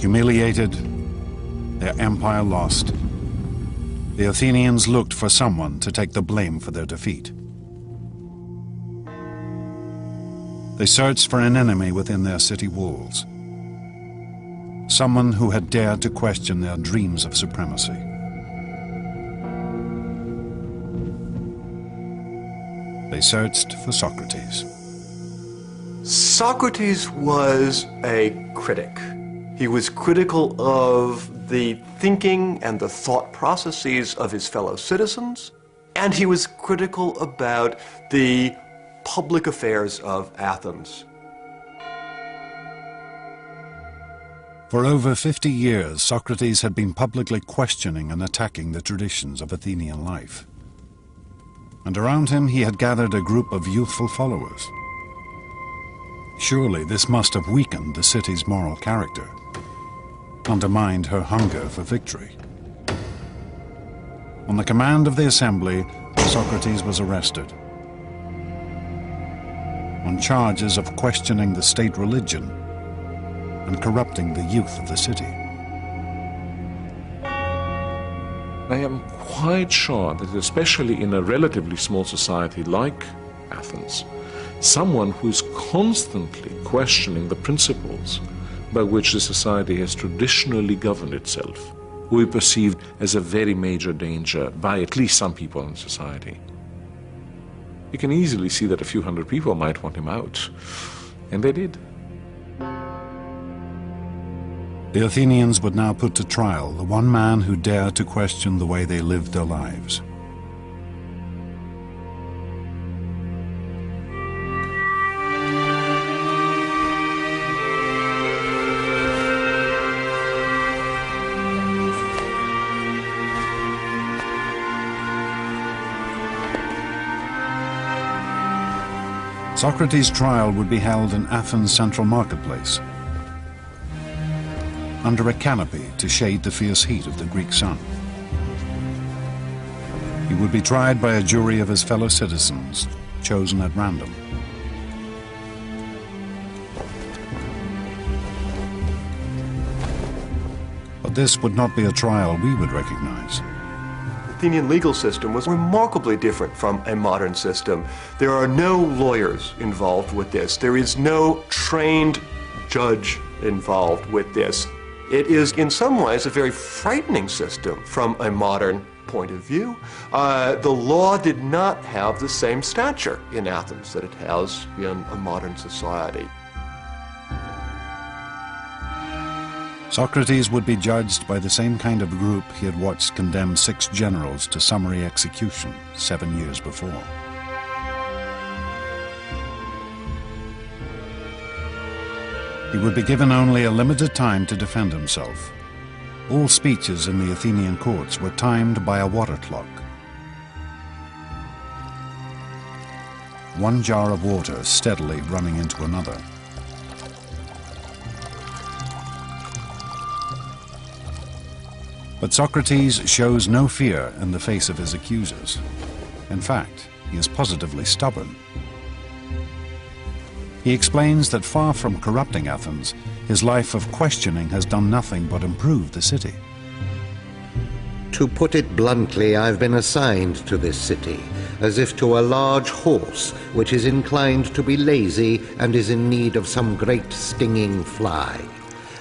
Humiliated, their empire lost, the Athenians looked for someone to take the blame for their defeat. They searched for an enemy within their city walls, someone who had dared to question their dreams of supremacy. They searched for Socrates. Socrates was a critic. He was critical of the thinking and the thought processes of his fellow citizens, and he was critical about the public affairs of Athens. For over 50 years, Socrates had been publicly questioning and attacking the traditions of Athenian life. And around him he had gathered a group of youthful followers. Surely this must have weakened the city's moral character, undermined her hunger for victory. On the command of the assembly, Socrates was arrested on charges of questioning the state religion and corrupting the youth of the city. I am quite sure that especially in a relatively small society like Athens, someone who is constantly questioning the principles by which the society has traditionally governed itself will be perceived as a very major danger by at least some people in society. You can easily see that a few hundred people might want him out, and they did. The Athenians would now put to trial the one man who dared to question the way they lived their lives. Socrates' trial would be held in Athens' central marketplace, under a canopy to shade the fierce heat of the Greek sun. He would be tried by a jury of his fellow citizens, chosen at random. But this would not be a trial we would recognize. The Athenian legal system was remarkably different from a modern system. There are no lawyers involved with this. There is no trained judge involved with this. It is in some ways a very frightening system from a modern point of view. The law did not have the same stature in Athens that it has in a modern society. Socrates would be judged by the same kind of group he had watched condemn 6 generals to summary execution 7 years before. He would be given only a limited time to defend himself. All speeches in the Athenian courts were timed by a water clock. 1 jar of water steadily running into another. But Socrates shows no fear in the face of his accusers. In fact, he is positively stubborn. He explains that far from corrupting Athens, his life of questioning has done nothing but improve the city. To put it bluntly, I've been assigned to this city, as if to a large horse which is inclined to be lazy and is in need of some great stinging fly.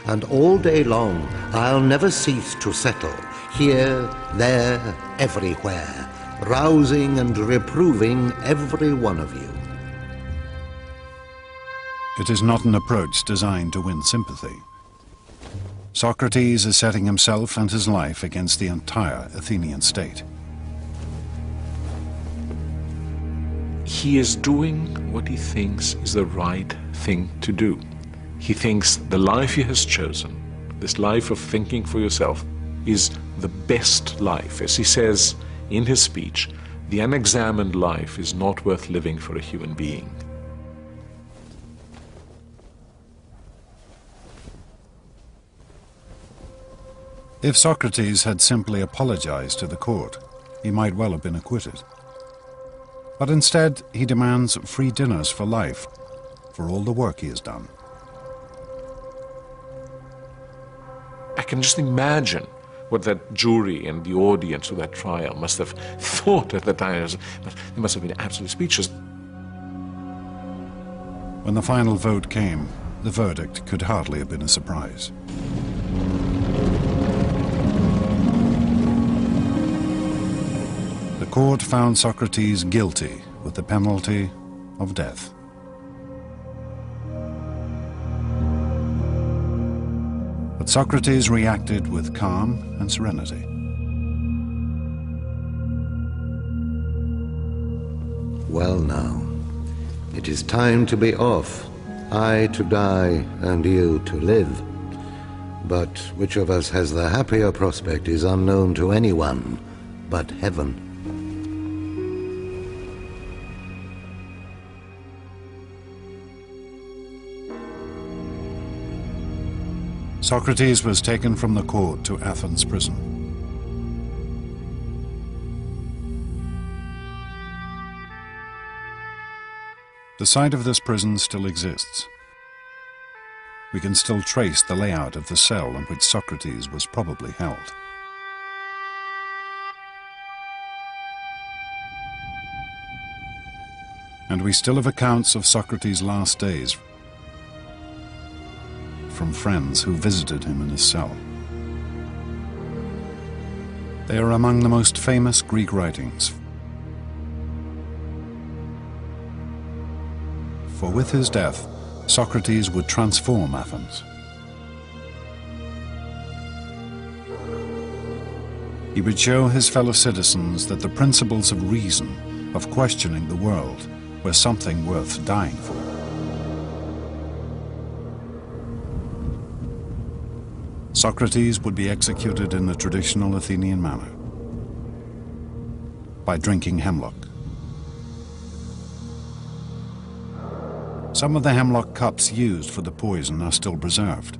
And all day long I'll never cease to settle, here, there, everywhere, rousing and reproving every one of you. It is not an approach designed to win sympathy. Socrates is setting himself and his life against the entire Athenian state. He is doing what he thinks is the right thing to do. He thinks the life he has chosen, this life of thinking for yourself, is the best life. As he says in his speech, the unexamined life is not worth living for a human being. If Socrates had simply apologized to the court, he might well have been acquitted. But instead, he demands free dinners for life, for all the work he has done. I can just imagine what that jury and the audience of that trial must have thought at the time. They must have been absolutely speechless. When the final vote came, the verdict could hardly have been a surprise. The court found Socrates guilty with the penalty of death. But Socrates reacted with calm and serenity. Well now, it is time to be off. I to die and you to live. But which of us has the happier prospect is unknown to anyone but heaven. Socrates was taken from the court to Athens prison. The site of this prison still exists. We can still trace the layout of the cell in which Socrates was probably held. And we still have accounts of Socrates' last days from friends who visited him in his cell. They are among the most famous Greek writings. For with his death, Socrates would transform Athens. He would show his fellow citizens that the principles of reason, of questioning the world, were something worth dying for. Socrates would be executed in the traditional Athenian manner, by drinking hemlock. Some of the hemlock cups used for the poison are still preserved.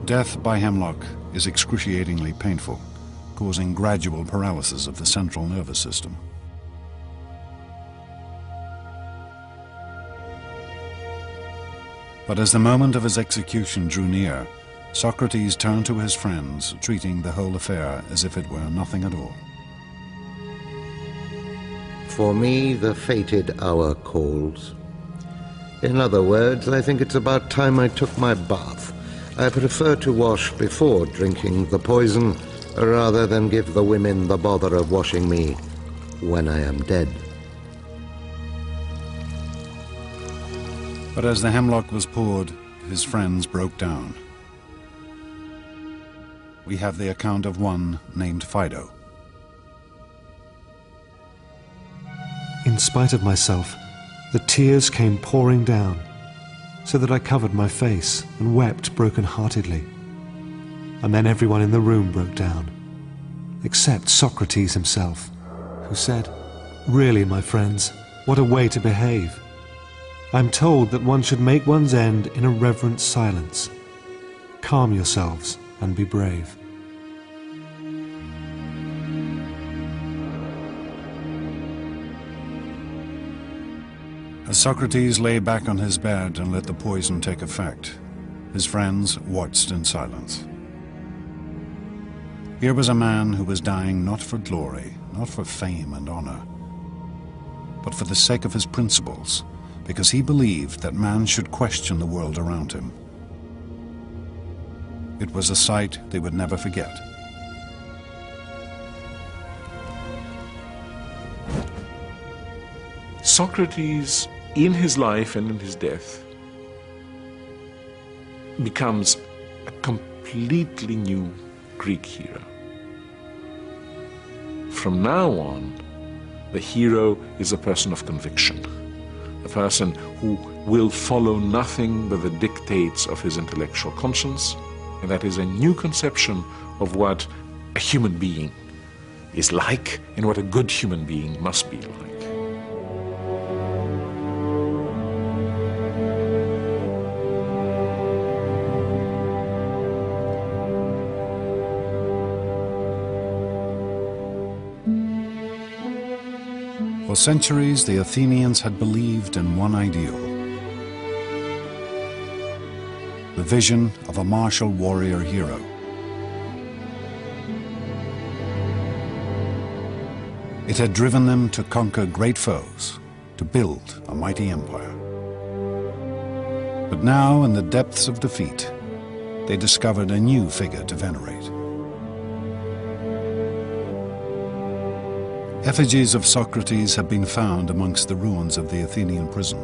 Death by hemlock is excruciatingly painful, causing gradual paralysis of the central nervous system. But as the moment of his execution drew near, Socrates turned to his friends, treating the whole affair as if it were nothing at all. For me, the fated hour calls. In other words, I think it's about time I took my bath. I prefer to wash before drinking the poison, rather than give the women the bother of washing me when I am dead. But as the hemlock was poured, his friends broke down. We have the account of one named Fido. In spite of myself, the tears came pouring down, so that I covered my face and wept broken-heartedly. And then everyone in the room broke down, except Socrates himself, who said, "Really, my friends, what a way to behave. I'm told that one should make one's end in a reverent silence. Calm yourselves and be brave." As Socrates lay back on his bed and let the poison take effect, his friends watched in silence. Here was a man who was dying not for glory, not for fame and honor, but for the sake of his principles, because he believed that man should question the world around him. It was a sight they would never forget. Socrates, in his life and in his death, becomes a completely new Greek hero. From now on, the hero is a person of conviction, a person who will follow nothing but the dictates of his intellectual conscience, and that is a new conception of what a human being is like and what a good human being must be like. For centuries, the Athenians had believed in one ideal: the vision of a martial warrior hero. It had driven them to conquer great foes, to build a mighty empire. But now, in the depths of defeat, they discovered a new figure to venerate. Effigies of Socrates have been found amongst the ruins of the Athenian prison.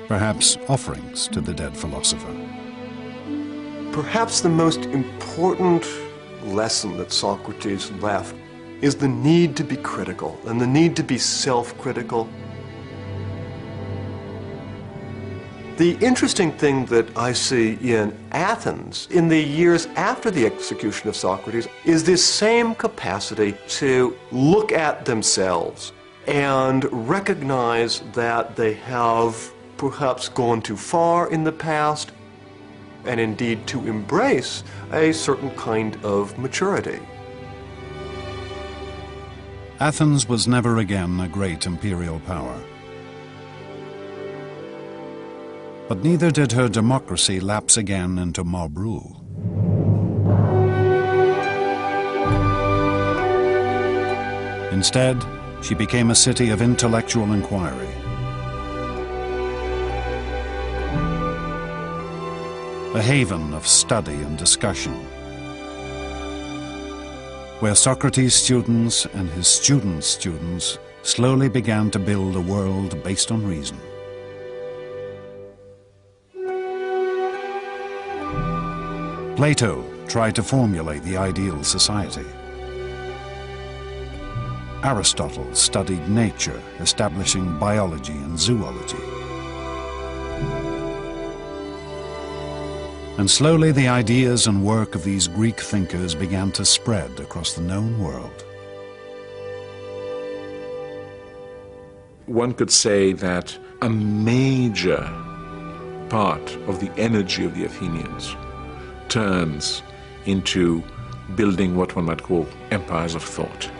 Perhaps offerings to the dead philosopher. Perhaps the most important lesson that Socrates left is the need to be critical and the need to be self-critical. The interesting thing that I see in Athens in the years after the execution of Socrates is this same capacity to look at themselves and recognize that they have perhaps gone too far in the past, and indeed to embrace a certain kind of maturity. Athens was never again a great imperial power. But neither did her democracy lapse again into mob rule. Instead, she became a city of intellectual inquiry. A haven of study and discussion, where Socrates' students and his students' students slowly began to build a world based on reason. Plato tried to formulate the ideal society. Aristotle studied nature, establishing biology and zoology. And slowly the ideas and work of these Greek thinkers began to spread across the known world. One could say that a major part of the energy of the Athenians turns into building what one might call empires of thought.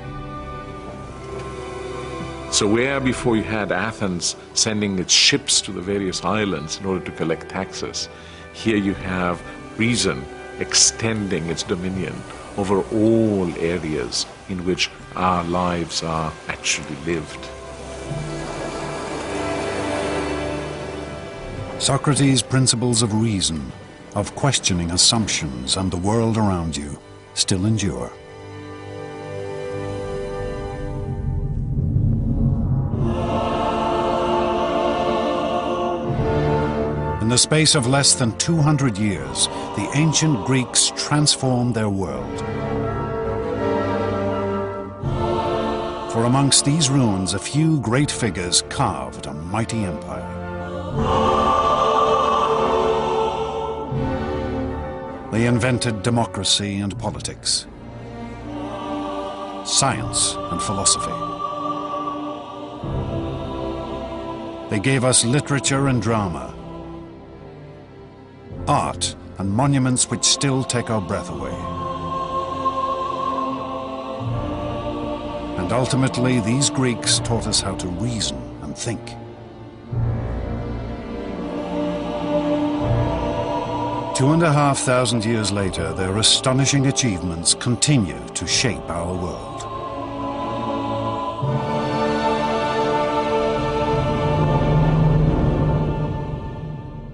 So where before you had Athens sending its ships to the various islands in order to collect taxes, here you have reason extending its dominion over all areas in which our lives are actually lived. Socrates' principles of reason, of questioning assumptions and the world around you, still endure. In the space of less than 200 years, the ancient Greeks transformed their world. For amongst these ruins, a few great figures carved a mighty empire. They invented democracy and politics, science and philosophy. They gave us literature and drama, art and monuments which still take our breath away. And ultimately, these Greeks taught us how to reason and think. Two and a half thousand years later, their astonishing achievements continue to shape our world.